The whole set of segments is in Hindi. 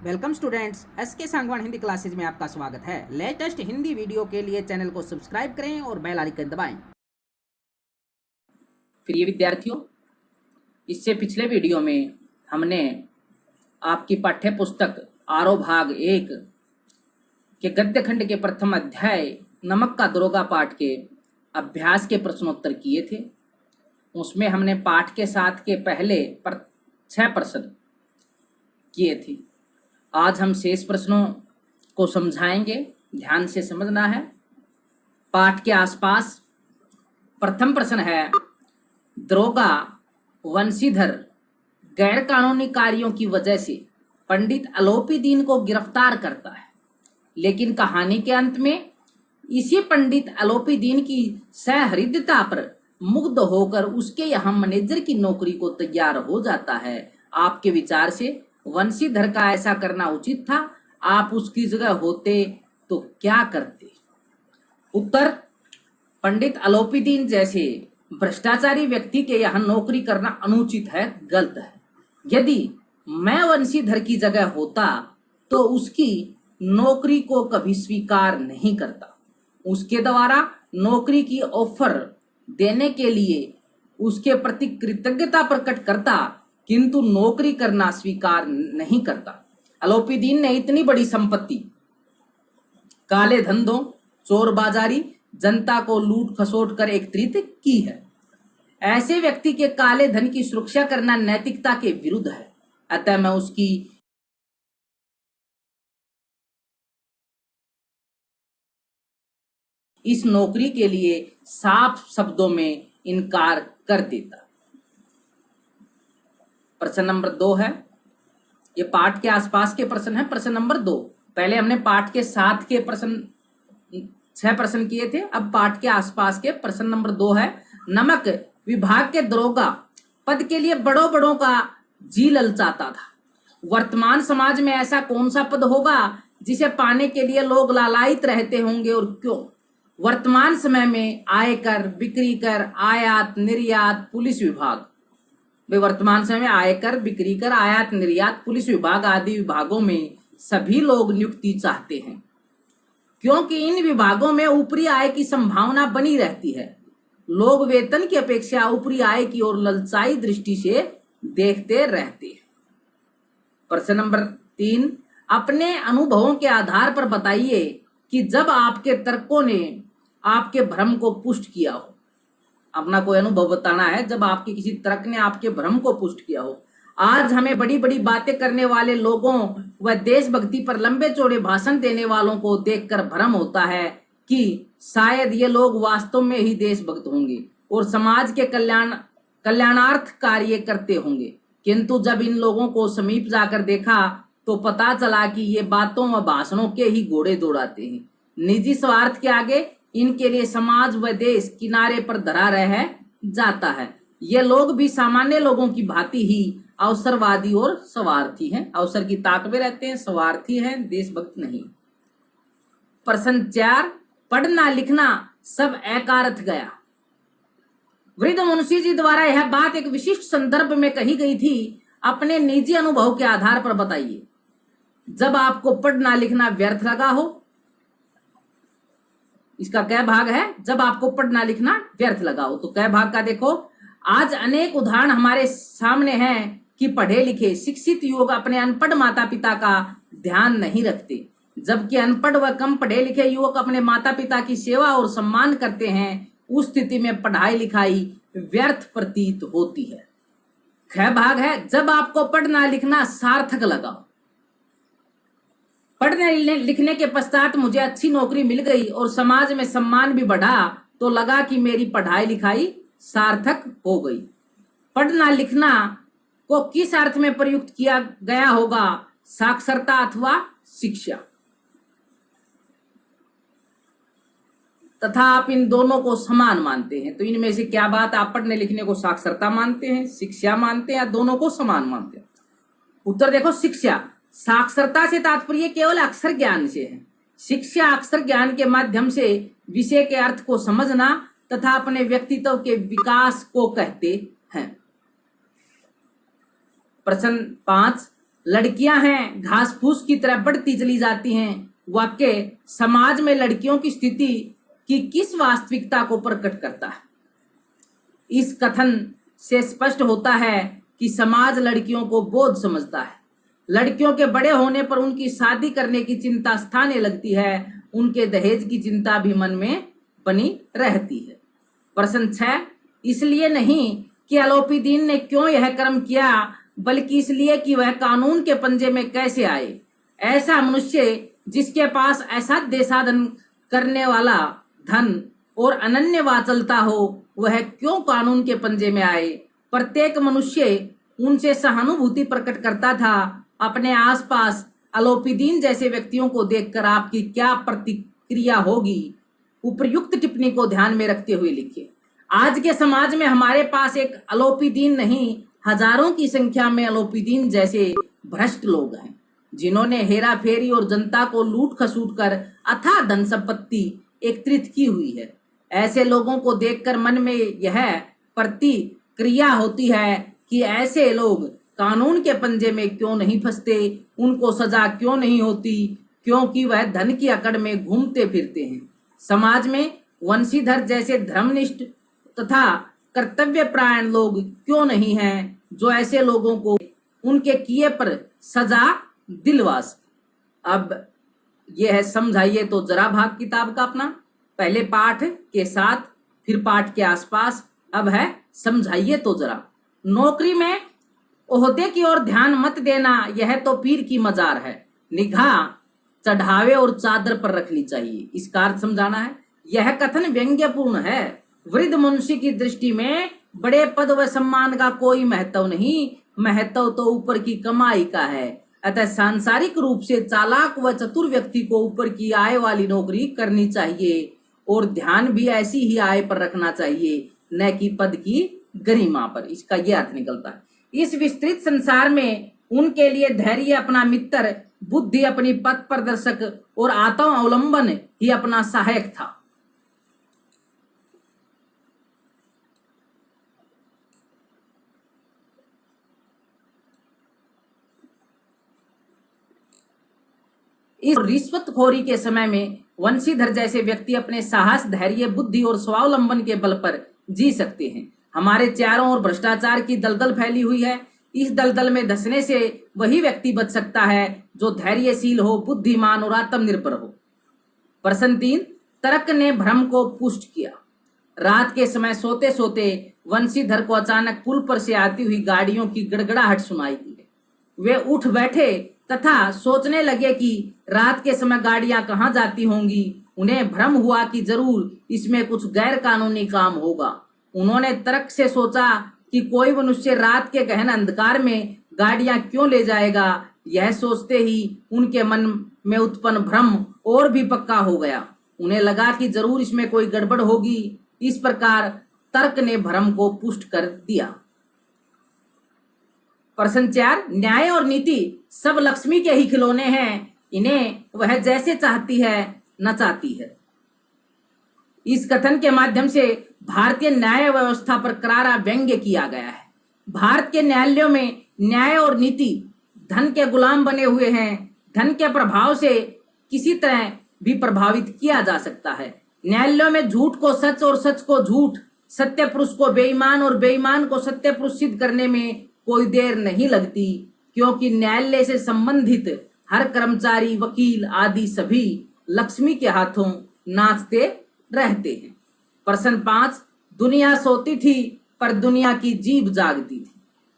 वेलकम स्टूडेंट्स, एस के सांगवान हिंदी क्लासेज में आपका स्वागत है। लेटेस्ट हिंदी वीडियो के लिए चैनल को सब्सक्राइब करें और बेल आइकन दबाएं। प्रिय विद्यार्थियों, इससे पिछले वीडियो में हमने आपकी पाठ्य पुस्तक आरो भाग 1 के गद्य खंड के प्रथम अध्याय नमक का दरोगा पाठ के अभ्यास के प्रश्नोत्तर किए थे। उसमें हमने पाठ के साथ के पहले 6 प्रश्न किए थे। आज हम शेष प्रश्नों को समझाएंगे, ध्यान से समझना है। पाठ के आसपास प्रथम प्रश्न है, दरोगा वंशीधर गैर कानूनी कार्यों की वजह से पंडित अलोपीदीन को गिरफ्तार करता है, लेकिन कहानी के अंत में इसी पंडित अलोपीदीन की सहृदयता पर मुग्ध होकर उसके यहाँ मैनेजर की नौकरी को तैयार हो जाता है। आपके विचार से वंशीधर का ऐसा करना उचित था? आप उसकी जगह होते तो क्या करते? उत्तर, पंडित अलोपीदीन जैसे भ्रष्टाचारी व्यक्ति के यहाँ नौकरी करना अनुचित है, गलत है। यदि मैं वंशीधर की जगह होता तो उसकी नौकरी को कभी स्वीकार नहीं करता। उसके द्वारा नौकरी की ऑफर देने के लिए उसके प्रति कृतज्ञता प्रकट करता, किंतु नौकरी करना स्वीकार नहीं करता। अलोपीदीन ने इतनी बड़ी संपत्ति, काले धंधों, चोरबाजारी, जनता को लूट खसोट कर एकत्रित की है। ऐसे व्यक्ति के काले धन की सुरक्षा करना नैतिकता के विरुद्ध है। अतः मैं उसकी इस नौकरी के लिए साफ शब्दों में इनकार कर देता। प्रश्न नंबर 2 है, ये पाठ के आसपास के प्रश्न है। प्रश्न नंबर 2, पहले हमने पाठ के साथ के प्रश्न 6 प्रश्न किए थे, अब पाठ के आसपास के प्रश्न नंबर 2 है, नमक विभाग के दरोगा पद के लिए बड़ों बड़ों का जी ललचाता था। वर्तमान समाज में ऐसा कौन सा पद होगा जिसे पाने के लिए लोग लालायित रहते होंगे और क्यों? वर्तमान समय में आयकर, बिक्री कर, आयात निर्यात, पुलिस विभाग, वर्तमान समय में आयकर, बिक्री कर, आयात निर्यात, पुलिस विभाग आदि विभागों में सभी लोग नियुक्ति चाहते हैं, क्योंकि इन विभागों में ऊपरी आय की संभावना बनी रहती है। लोग वेतन की अपेक्षा ऊपरी आय की ओर ललचाई दृष्टि से देखते रहते हैं। प्रश्न नंबर 3, अपने अनुभवों के आधार पर बताइए कि जब आपके तर्कों ने आपके भ्रम को पुष्ट किया हो। अपना कोई अनुभव बताना है जब आपके किसी तर्क ने आपके भ्रम को पुष्ट किया हो। आज हमें बड़ी बड़ी बातें करने वाले लोगों व देशभक्ति पर लंबे चौड़े भाषण देने वालों को देखकर भ्रम होता है कि शायद ये लोग वास्तव में ही देशभक्त होंगे और समाज के कल्याणार्थ कार्य करते होंगे, किंतु जब इन लोगों को समीप जाकर देखा तो पता चला कि ये बातों व भाषणों के ही घोड़े दौड़ाते हैं। निजी स्वार्थ के आगे इनके लिए समाज व देश किनारे पर धरा रह जाता है। ये लोग भी सामान्य लोगों की भांति ही अवसरवादी और स्वार्थी हैं। अवसर की ताक में रहते हैं, स्वार्थी हैं, देशभक्त नहीं। प्रश्न 4, पढ़ना लिखना सब एकारथ गया। वृद्ध मुंशी जी द्वारा यह बात एक विशिष्ट संदर्भ में कही गई थी। अपने निजी अनुभव के आधार पर बताइए, जब आपको पढ़ना लिखना व्यर्थ लगा हो। इसका कै भाग है? जब आपको पढ़ना लिखना व्यर्थ लगा हो। तो कै भाग का देखो। आज अनेक उदाहरण हमारे सामने हैं कि पढ़े लिखे शिक्षित युवक अपने अनपढ़ माता पिता का ध्यान नहीं रखते, जबकि अनपढ़ व कम पढ़े लिखे युवक अपने माता पिता की सेवा और सम्मान करते हैं। उस स्थिति में पढ़ाई लिखाई व्यर्थ प्रतीत होती है। ख भाग है, जब आपको पढ़ना लिखना सार्थक लगा हो। पढ़ने लिखने के पश्चात मुझे अच्छी नौकरी मिल गई और समाज में सम्मान भी बढ़ा तो लगा कि मेरी पढ़ाई लिखाई सार्थक हो गई। पढ़ना लिखना को किस अर्थ में प्रयुक्त किया गया होगा? साक्षरता अथवा शिक्षा, तथा आप इन दोनों को समान मानते हैं। तो इनमें से क्या बात आप पढ़ने लिखने को साक्षरता मानते हैं, शिक्षा मानते हैं, या दोनों को समान मानते हैं? उत्तर देखो, शिक्षा। साक्षरता से तात्पर्य केवल अक्षर ज्ञान से है। शिक्षा अक्षर ज्ञान के माध्यम से विषय के अर्थ को समझना तथा अपने व्यक्तित्व के विकास को कहते हैं। प्रश्न 5, लड़कियां हैं घास फूस की तरह बढ़ती चली जाती हैं। वाक्य समाज में लड़कियों की स्थिति की किस वास्तविकता को प्रकट करता है? इस कथन से स्पष्ट होता है कि समाज लड़कियों को बोझ समझता है। लड़कियों के बड़े होने पर उनकी शादी करने की चिंता स्थाने लगती है। उनके दहेज की चिंता भी मन में बनी रहती है। प्रश्न 6, इसलिए नहीं कि अलोपीदीन ने क्यों यह कर्म किया, बल्कि इसलिए कि वह कानून के पंजे में कैसे आए। ऐसा मनुष्य जिसके पास असाध्य साधन करने वाला धन और अनन्य वाचलता हो, वह क्यों कानून के पंजे में आए। प्रत्येक मनुष्य उनसे सहानुभूति प्रकट करता था। अपने आसपास अलोपीदीन जैसे व्यक्तियों को देखकर आपकी क्या प्रतिक्रिया होगी? उपर्युक्त टिप्पणी को ध्यान में रखते हुए लिखिए। आज के समाज में हमारे पास एक अलोपीदीन नहीं, हजारों की संख्या में अलोपीदीन जैसे भ्रष्ट लोग हैं, जिन्होंने हेरा फेरी और जनता को लूट खसूट कर अथाह धन संपत्ति एकत्रित की हुई है। ऐसे लोगों को देखकर मन में यह प्रतिक्रिया होती है कि ऐसे लोग कानून के पंजे में क्यों नहीं फंसते, उनको सजा क्यों नहीं होती, क्योंकि वह धन की अकड़ में घूमते फिरते हैं। समाज में वंशीधर जैसे धर्मनिष्ठ तथा कर्तव्यपरायण लोग क्यों नहीं हैं, जो ऐसे लोगों को उनके किए पर सजा दिलवा सके। अब यह है समझाइए तो जरा भाग किताब का अपना। पहले पाठ के साथ, फिर पाठ के आसपास, अब है समझाइए तो जरा। नौकरी में ओहदे की ओर ध्यान मत देना, यह तो पीर की मजार है। निगाह चढ़ावे और चादर पर रखनी चाहिए, इसका अर्थ समझाना है। यह कथन व्यंग्यपूर्ण है। वृद्ध मनुष्य की दृष्टि में बड़े पद व सम्मान का कोई महत्व नहीं, महत्व तो ऊपर की कमाई का है। अतः सांसारिक रूप से चालाक व चतुर व्यक्ति को ऊपर की आय वाली नौकरी करनी चाहिए और ध्यान भी ऐसी ही आय पर रखना चाहिए, न कि पद की गरिमा पर। इसका यह अर्थ निकलता है। इस विस्तृत संसार में उनके लिए धैर्य अपना मित्र, बुद्धि अपनी पथ प्रदर्शक और आत्म अवलंबन ही अपना सहायक था। इस रिश्वतखोरी के समय में वंशीधर जैसे व्यक्ति अपने साहस, धैर्य, बुद्धि और स्वावलंबन के बल पर जी सकते हैं। हमारे चारों ओर भ्रष्टाचार की दलदल फैली हुई है। इस दलदल में धंसने से वही व्यक्ति बच सकता है जो धैर्यशील हो, बुद्धिमान और आत्मनिर्भर हो। प्रश्न 3, तर्क ने भ्रम को पुष्ट किया। रात के समय सोते सोते वंशीधर को अचानक पुल पर से आती हुई गाड़ियों की गड़गड़ाहट सुनाई दी। वे उठ बैठे तथा सोचने लगे कि रात के समय गाड़ियां कहाँ जाती होंगी। उन्हें भ्रम हुआ कि जरूर इसमें कुछ गैर कानूनी काम होगा। उन्होंने तर्क से सोचा कि कोई मनुष्य रात के गहन अंधकार में गाड़ियां क्यों ले जाएगा। यह सोचते ही उनके मन में उत्पन्न भ्रम और भी पक्का हो गया। उन्हें लगा कि जरूर इसमें कोई गड़बड़ होगी। इस प्रकार तर्क ने भ्रम को पुष्ट कर दिया। प्रश्न 4, न्याय और नीति सब लक्ष्मी के ही खिलौने हैं, इन्हें वह जैसे चाहती है नचाती है। इस कथन के माध्यम से भारतीय न्याय व्यवस्था पर करारा व्यंग्य किया गया है। भारत के न्यायालयों में न्याय और नीति धन के गुलाम बने हुए हैं। धन के प्रभाव से किसी तरह भी प्रभावित किया जा सकता है। न्यायालयों में झूठ को सच और सच को झूठ, सत्य पुरुष को बेईमान और बेईमान को सत्य पुरुष सिद्ध करने में कोई देर नहीं लगती, क्योंकि न्यायालय से संबंधित हर कर्मचारी, वकील आदि सभी लक्ष्मी के हाथों नाचते रहते हैं। प्रश्न 5, दुनिया सोती थी पर दुनिया की जीभ जागती थी।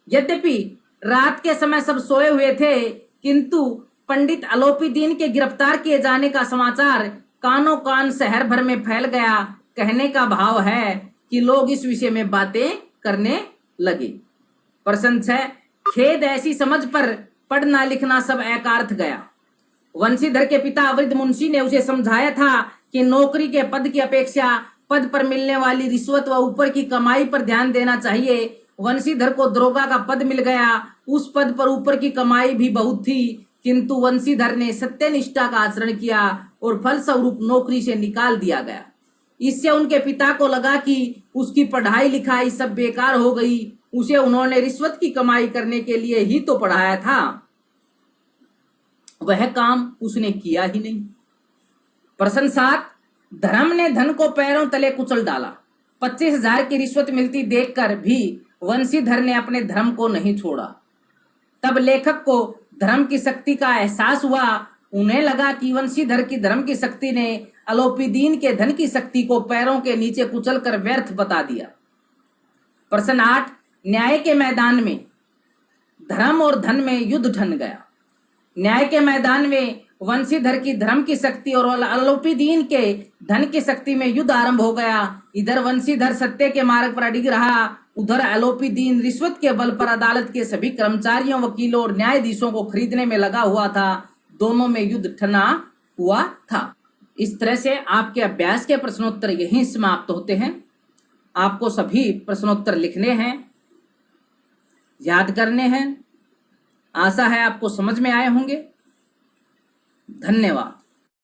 यद्यपि रात के समय सब सोए हुए थे, किंतु पंडित अलोपीदीन के गिरफ्तार किए जाने का समाचार कानों कान शहर भर में फैल गया। कहने का भाव है कि लोग इस विषय में बातें करने लगे। प्रश्न 6, खेद ऐसी समझ पर पढ़ना लिखना सब एकार्थ गया। वंशीधर के पिता वृद्ध मुंशी ने उसे समझाया था कि नौकरी के पद की अपेक्षा पद पर मिलने वाली रिश्वत व ऊपर की कमाई पर ध्यान देना चाहिए। वंशीधर को दरोगा का पद मिल गया। उस पद पर ऊपर की कमाई भी बहुत थी, किंतु वंशीधर ने सत्यनिष्ठा का आचरण किया और फलस्वरूप नौकरी से निकाल दिया गया। इससे उनके पिता को लगा कि उसकी पढ़ाई लिखाई सब बेकार हो गई। उसे उन्होंने रिश्वत की कमाई करने के लिए ही तो पढ़ाया था। वह काम उसने किया ही नहीं। प्रश्न 7, धर्म ने धन को पैरों तले कुचल डाला। 25,000 की रिश्वत मिलती देखकर भी वंशीधर ने अपने धर्म को नहीं छोड़ा। तब लेखक को धर्म की शक्ति का एहसास हुआ। उन्हें लगा कि वंशीधर की धर्म की शक्ति ने अलोपीदीन के धन की शक्ति को पैरों के नीचे कुचलकर व्यर्थ बता दिया। प्रश्न 8, न्याय के मैदान में धर्म और धन में युद्ध ठन गया। न्याय के मैदान में वंशीधर की धर्म की शक्ति और अलोपीदीन के धन की शक्ति में युद्ध आरंभ हो गया। इधर वंशीधर सत्य के मार्ग पर अडिग रहा, उधर अलोपीदीन रिश्वत के बल पर अदालत के सभी कर्मचारियों, वकीलों और न्यायाधीशों को खरीदने में लगा हुआ था। दोनों में युद्ध ठना हुआ था। इस तरह से आपके अभ्यास के प्रश्नोत्तर यहीं समाप्त होते हैं। आपको सभी प्रश्नोत्तर लिखने हैं, याद करने हैं। आशा है आपको समझ में आए होंगे। धन्यवाद।